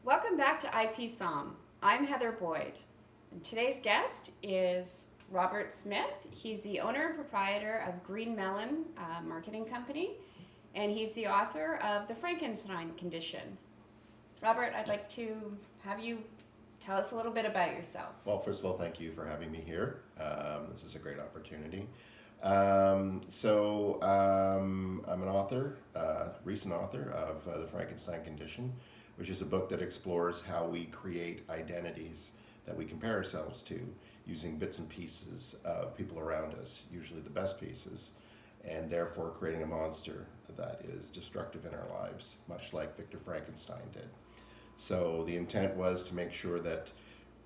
Welcome back to IP Somm. I'm Heather Boyd, and today's guest is Robert Smith. He's the owner and proprietor of Green Melon Marketing Company, and he's the author of The Frankenstein Condition. Robert, I'd like to have you tell us a little bit about yourself. Well, first of all, thank you for having me here. This is a great opportunity. I'm an author, recent author of The Frankenstein Condition, which is a book that explores how we create identities that we compare ourselves to using bits and pieces of people around us, usually the best pieces, and therefore creating a monster that is destructive in our lives, much like Victor Frankenstein did. So the intent was to make sure that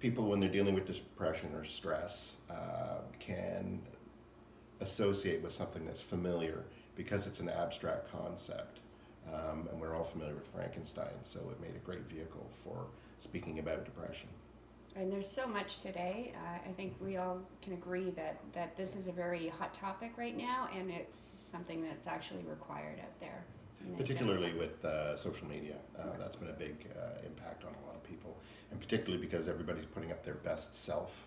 people, when they're dealing with depression or stress, can associate with something that's familiar because it's an abstract concept. And we're all familiar with Frankenstein, so it made a great vehicle for speaking about depression. And there's so much today. I think we all can agree that this is a very hot topic right now, and it's something that's actually required out there. Particularly with social media. That's been a big impact on a lot of people, and particularly because everybody's putting up their best self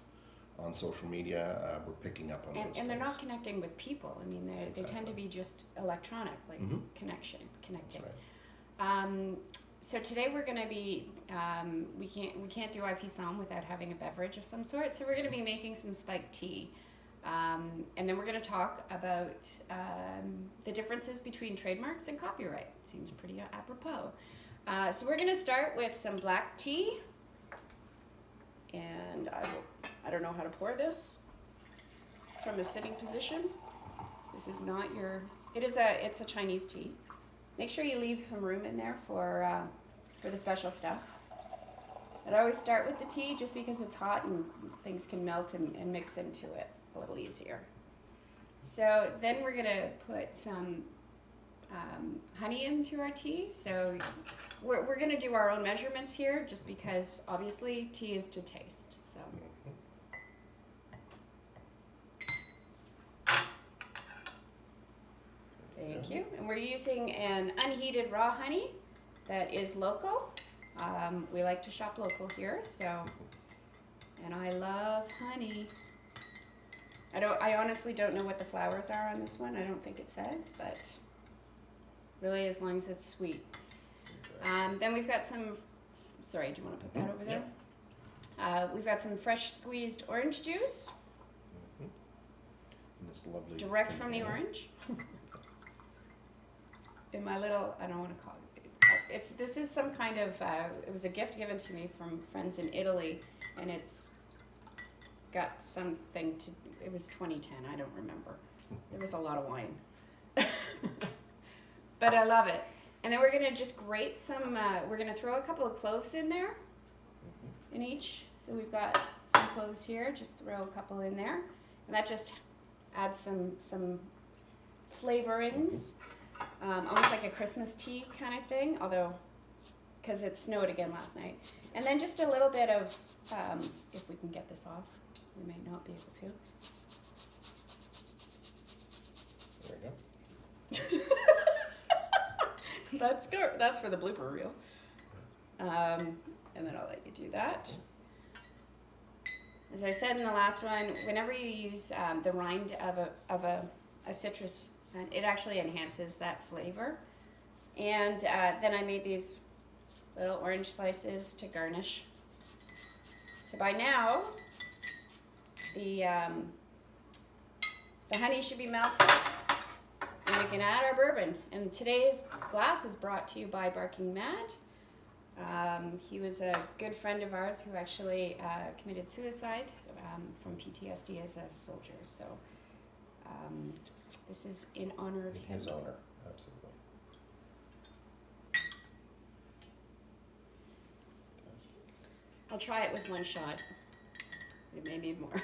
on social media, we're picking up on those things. And they're not connecting with people. I mean, they tend to be just electronically connecting. That's right. So today we're going to be, we can't do IP Somm without having a beverage of some sort. So we're going to be making some spiked tea. And then we're going to talk about the differences between trademarks and copyright. Seems pretty apropos. So we're going to start with some black tea. And I don't know how to pour this from a sitting position. This is not your, it's a Chinese tea. Make sure you leave some room in there for the special stuff. But I always start with the tea just because it's hot and things can melt and mix into it a little easier. So then we're gonna put some honey into our tea. So we're gonna do our own measurements here just because obviously tea is to taste. So. Thank you. And we're using an unheated raw honey that is local. We like to shop local here, so, and I love honey. I honestly don't know what the flowers are on this one. I don't think it says, but really as long as it's sweet. Then we've got some, sorry, do you want to put that over there? We've got some fresh squeezed orange juice. And this lovely direct from the orange. In my little, I don't want to call it, this is some kind of, it was a gift given to me from friends in Italy, and it's got something to, it was 2010, I don't remember. There was a lot of wine. But I love it. And then we're going to just grate some, we're going to throw a couple of cloves in there, in each. So we've got some cloves here, just throw a couple in there. And that just adds some flavorings, almost like a Christmas tea kind of thing, although, because it snowed again last night. And then just a little bit of, if we can get this off, we may not be able to. There we go. That's good. That's for the blooper reel. And then I'll let you do that. As I said in the last one, whenever you use the rind of a citrus, it actually enhances that flavor. And then I made these little orange slices to garnish. So by now, the honey should be melted. And we can add our bourbon. And today's glass is brought to you by Barking Mad. He was a good friend of ours who actually committed suicide from PTSD as a soldier. So this is in honor of him. His honor, absolutely. I'll try it with one shot. We may need more.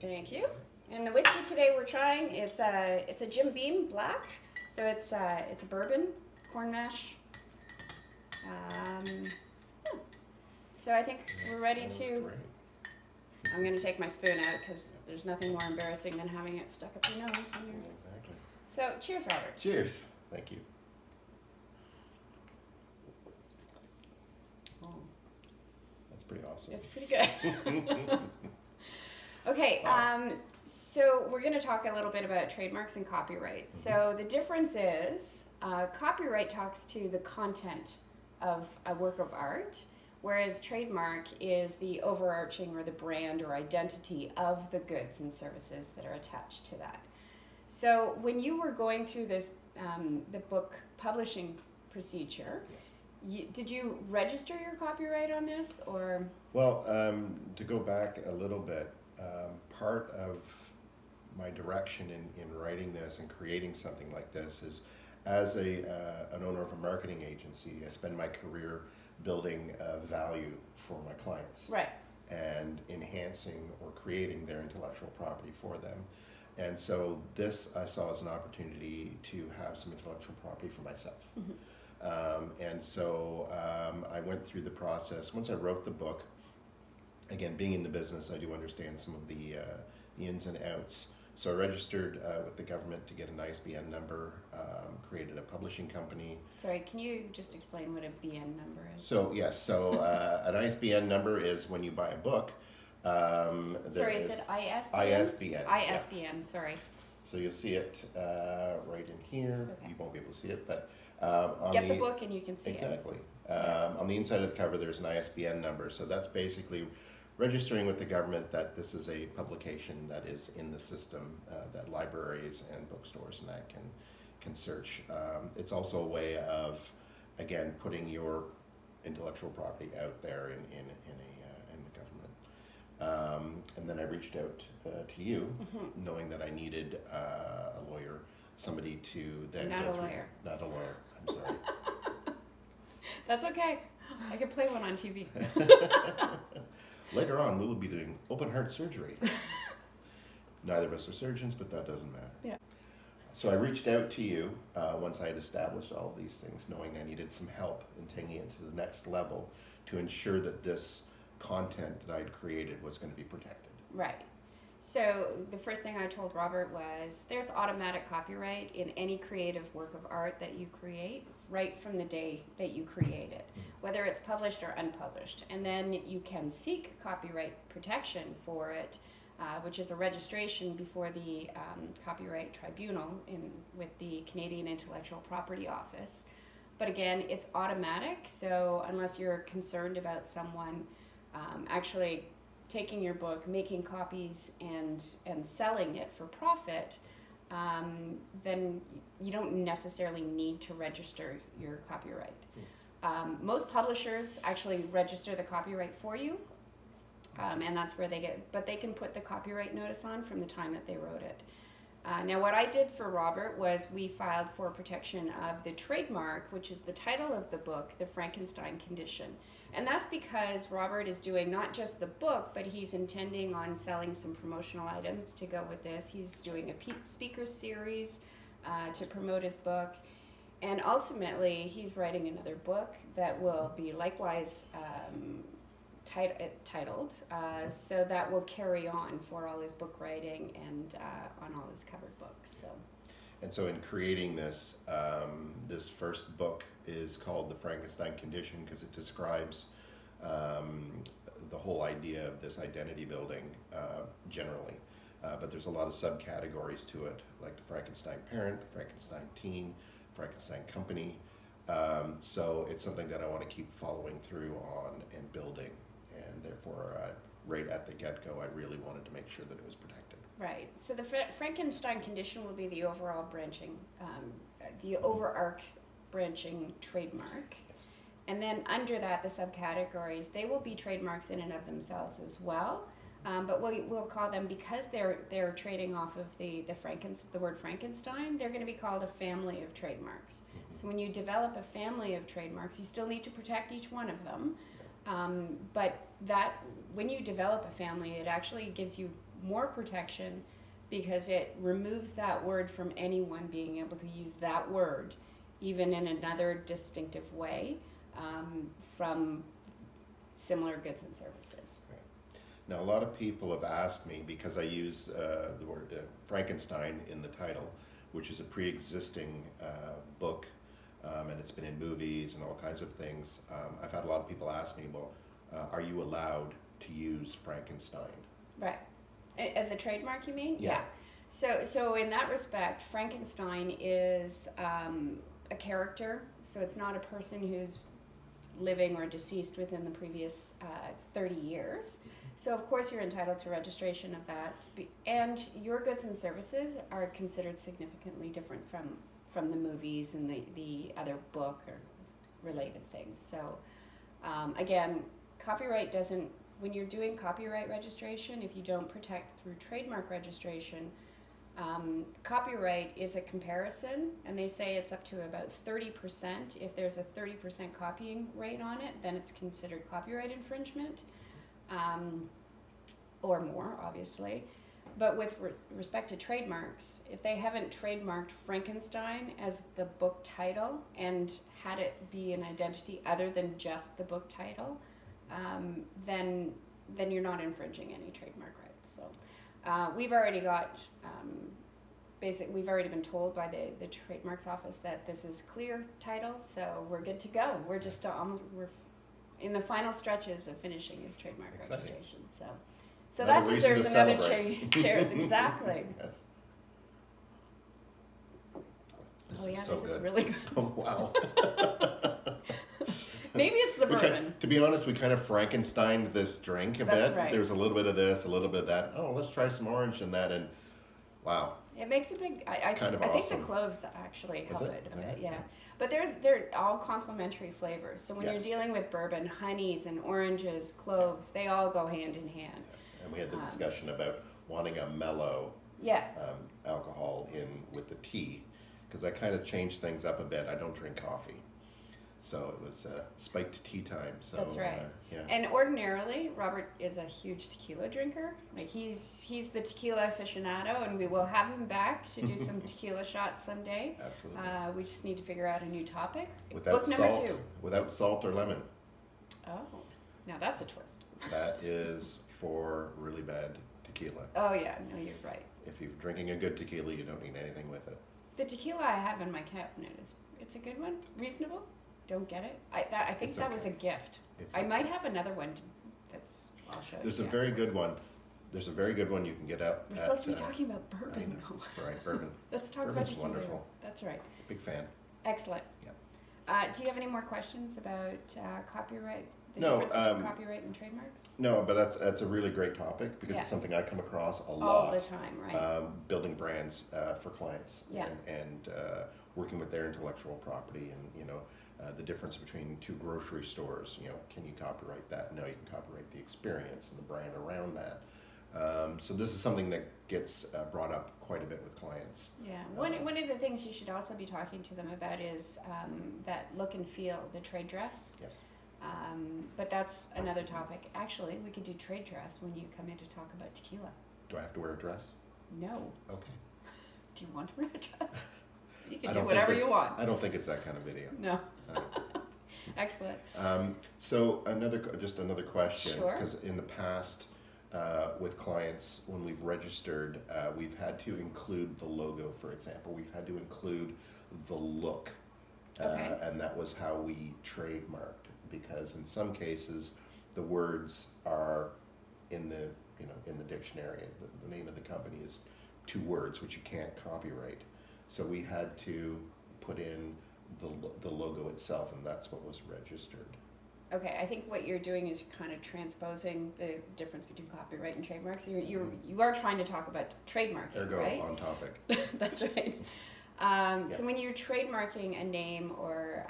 Thank you. And the whiskey today we're trying, it's a Jim Beam Black. So it's a bourbon, corn mash. So I think we're ready to. Great. I'm going to take my spoon out because there's nothing more embarrassing than having it stuck up your nose when you're. Exactly. So cheers, Robert. Cheers. Thank you. Oh, That's pretty awesome. it's pretty good. Okay, so we're going to talk a little bit about trademarks and copyright. So the difference is copyright talks to the content of a work of art, whereas trademark is the overarching or the brand or identity of the goods and services that are attached to that. So when you were going through this, the book publishing procedure, Yes. did you register your copyright on this, or? Well, to go back a little bit, part of my direction in writing this and creating something like this is, as an owner of a marketing agency, I spend my career building value for my clients. Right. And enhancing or creating their intellectual property for them. And so this I saw as an opportunity to have some intellectual property for myself. And so I went through the process. Once I wrote the book, again, being in the business, I do understand some of the ins and outs. So I registered with the government to get an ISBN number, created a publishing company. Sorry, can you just explain what a BN number is? So yes, so an ISBN number is when you buy a book. Sorry, is it ISBN? ISBN. ISBN, Yeah. sorry. So you'll see it right in here. Okay. You won't be able to see it, but on Get the book and you can see it. exactly. On the inside of the cover, there's an ISBN number. So that's basically registering with the government that this is a publication that is in the system that libraries and bookstores and that can search. It's also a way of, again, putting your intellectual property out there in the government. And then I reached out to you, knowing that I needed a lawyer, somebody to then Not go a through. lawyer. Not a lawyer. I'm sorry. That's okay. I could play one on TV. Later on, we will be doing open heart surgery. Neither of us are surgeons, but that doesn't matter. Yeah. So I reached out to you once I had established all of these things, knowing I needed some help in taking it to the next level to ensure that this content that I'd created was going to be protected. Right. So the first thing I told Robert was there's automatic copyright in any creative work of art that you create right from the day that you create it, whether it's published or unpublished. And then you can seek copyright protection for it, which is a registration before the Copyright Tribunal with the Canadian Intellectual Property Office. But again, it's automatic, so unless you're concerned about someone actually taking your book, making copies, and selling it for profit, then you don't necessarily need to register your copyright. Most publishers actually register the copyright for you, and that's where but they can put the copyright notice on from the time that they wrote it. Now what I did for Robert was we filed for protection of the trademark, which is the title of the book, The Frankenstein Condition. And that's because Robert is doing not just the book, but he's intending on selling some promotional items to go with this. He's doing a speaker series to promote his book. And ultimately, he's writing another book that will be likewise titled, so that will carry on for all his book writing and on all his covered books. So. And so in creating this, this first book is called The Frankenstein Condition because it describes the whole idea of this identity building generally. But there's a lot of subcategories to it, like the Frankenstein parent, the Frankenstein teen, Frankenstein company. So it's something that I want to keep following through on and building. And therefore, right at the get-go, I really wanted to make sure that it was protected. Right. So the Frankenstein Condition will be the overall branching, the overarch branching trademark. And then under that, the subcategories, they will be trademarks in and of themselves as well. But we'll call them, because they're trading off of the word Frankenstein, they're going to be called a family of trademarks. So when you develop a family of trademarks, you still need to protect each one of them. But when you develop a family, it actually gives you more protection because it removes that word from anyone being able to use that word, even in another distinctive way, from similar goods and services. Right. Now, a lot of people have asked me, because I use the word Frankenstein in the title, which is a pre-existing book, and it's been in movies and all kinds of things. I've had a lot of people ask me, well, are you allowed to use Frankenstein? Right. As a trademark, you mean? Yeah. So in that respect, Frankenstein is a character. So it's not a person who's living or deceased within the previous 30 years. So of course you're entitled to registration of that. And your goods and services are considered significantly different from the movies and the other book or related things. So again, copyright doesn't, when you're doing copyright registration, if you don't protect through trademark registration, copyright is a comparison, and they say it's up to about 30%. If there's a 30% copying rate on it, then it's considered copyright infringement, or more, obviously. But with respect to trademarks, if they haven't trademarked Frankenstein as the book title and had it be an identity other than just the book title, then you're not infringing any trademark rights. So we've already got we've already been told by the trademarks office that this is clear title, so we're good to go. We're just we're in the final stretches of finishing his trademark Exciting. registration. So Another that reason deserves to another celebrate. cheers. Exactly. Yes. This Oh is yeah, so this good. is really good. Oh, wow. Maybe it's the bourbon. To be honest, we kind of Frankensteined this drink a That's bit. right. There was a little bit of this, a little bit of that. Oh, let's try some orange and that, and wow. It makes a big. I kind of think awesome. the cloves actually help it? it Is a that bit. it? Yeah, but they're all complementary flavors. So when Yes. you're dealing with bourbon, honeys and oranges, cloves, they all go hand in hand. And we had the discussion about wanting a mellow Yeah. alcohol in with the tea, because I kind of changed things up a bit. I don't drink coffee, so it was spiked tea time. So That's right. Yeah. And ordinarily, Robert is a huge tequila drinker. Like he's the tequila aficionado, and we will have him back to do some tequila shots someday. Absolutely. We just need to figure out a new topic. Without Book number salt. 2. Without salt or lemon. Oh, now that's a twist. That is for really bad tequila. Oh yeah, no, you're right. If you're drinking a good tequila, you don't need anything with it. The tequila I have in my cabinet it's a good one, reasonable. Don't get it. I think It's that was a okay. gift. It's I okay. might have another one that's I'll show There's you. a very good afterwards. one. There's a very good one you can get out. We're supposed to be at, talking about I bourbon know. though. That's right, bourbon. Let's talk Bourbon's about tequila. wonderful. That's right. Big fan. Excellent. Yep. Do you have any more questions about copyright? The No, difference between copyright and trademarks? No, but that's a really great topic because Yeah. it's something I come across a All lot. the time, right? Building brands for clients Yeah. and working with their intellectual property and the difference between two grocery stores. Can you copyright that? No, you can copyright the experience and the brand around that. So this is something that gets brought up quite a bit with clients. Yeah. One of the things you should also be talking to them about is that look and feel, the trade dress. Yes. But that's another topic. Actually, we could do trade dress when you come in to talk about tequila. Do I have to wear a dress? No. Okay. Do you want to wear a dress? You I can do don't whatever think you want. I don't think it's that kind of video. No. Uh, Excellent. So another question, Sure. because in the past with clients, when we've registered, we've had to include the logo, for example. We've had to include the look, Okay. and that was how we trademarked. Because in some cases, the words are in the dictionary. The name of the company is 2 words, which you can't copyright. So we had to put in the logo itself, and that's what was registered. Okay, I think what you're doing is kind of transposing the difference between copyright and trademarks. You are trying to talk about trademarking, Ergo, right? on topic. That's right. So when you're trademarking a name or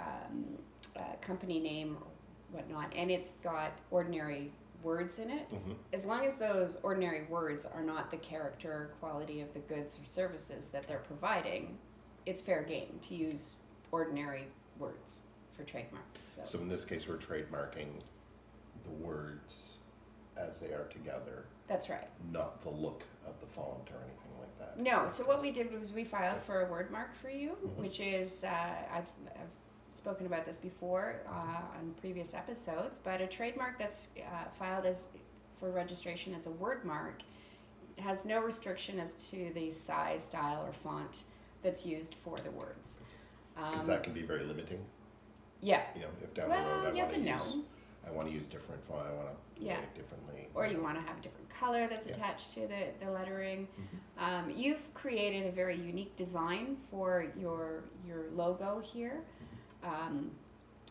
a company name or whatnot, and it's got ordinary words in it, Mhm. as long as those ordinary words are not the character or quality of the goods or services that they're providing, it's fair game to use ordinary words for trademarks. So in this case, we're trademarking the words as they are together, That's right. not the look of the font or anything like that. No, so what we did was we filed for a word mark for you, Mhm. which is, I've spoken about this before on previous episodes, but a trademark that's filed as for registration as a word mark has no restriction as to the size, style, or font that's used for the words. Because that can be very limiting. Yeah. You know, if down the road I yes want to and use, no. I want to use different font, I want to Yeah. lay it differently. Or you want to have a different color that's Yeah. attached to the lettering. Mhm. You've created a very unique design for your logo here.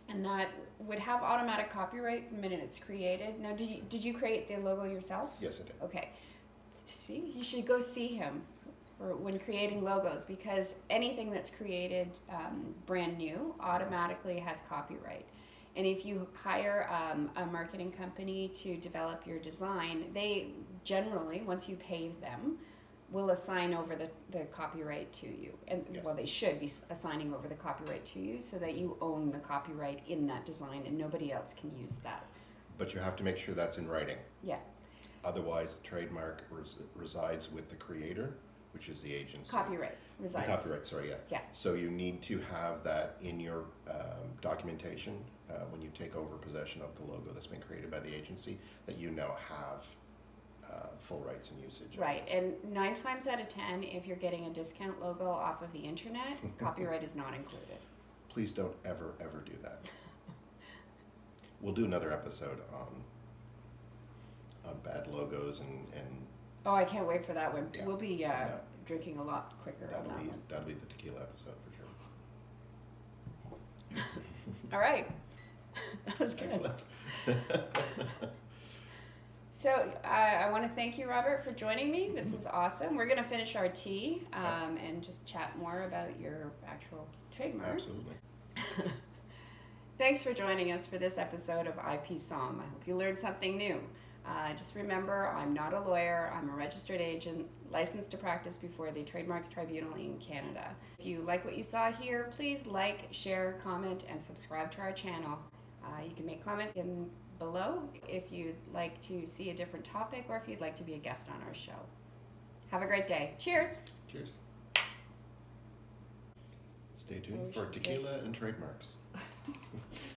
And that would have automatic copyright the minute it's created. Now, did you create the logo yourself? Yes, I did. Okay. See, you should go see him when creating logos, because anything that's created brand new automatically has copyright. And if you hire a marketing company to develop your design, they generally, once you pay them, will assign over the copyright to you. And Yes. well, they should be assigning over the copyright to you so that you own the copyright in that design and nobody else can use that. But you have to make sure that's in writing. Yeah. Otherwise, the trademark resides with the creator, which is the agency. Copyright resides. The copyright, sorry, yeah. Yeah. So you need to have that in your documentation when you take over possession of the logo that's been created by the agency, that you now have full rights and usage. Right, and 9 times out of 10, if you're getting a discount logo off of the internet, copyright is not included. Please don't ever, ever do that. We'll do another episode on bad logos and Oh, I can't wait for that one. Yeah. We'll be Yeah. drinking a lot quicker on that one. that'll be the tequila episode for sure. All right, that was good. Excellent. So I want to thank you, Robert, for joining me. This was awesome. We're going to finish our tea and just chat more about your actual trademarks. Absolutely. Thanks for joining us for this episode of IP Somm. I hope you learned something new. Just remember, I'm not a lawyer. I'm a registered agent licensed to practice before the Trademarks Tribunal in Canada. If you like what you saw here, please like, share, comment, and subscribe to our channel. You can make comments below if you'd like to see a different topic or if you'd like to be a guest on our show. Have a great day. Cheers! Cheers. Stay tuned for tequila and trademarks.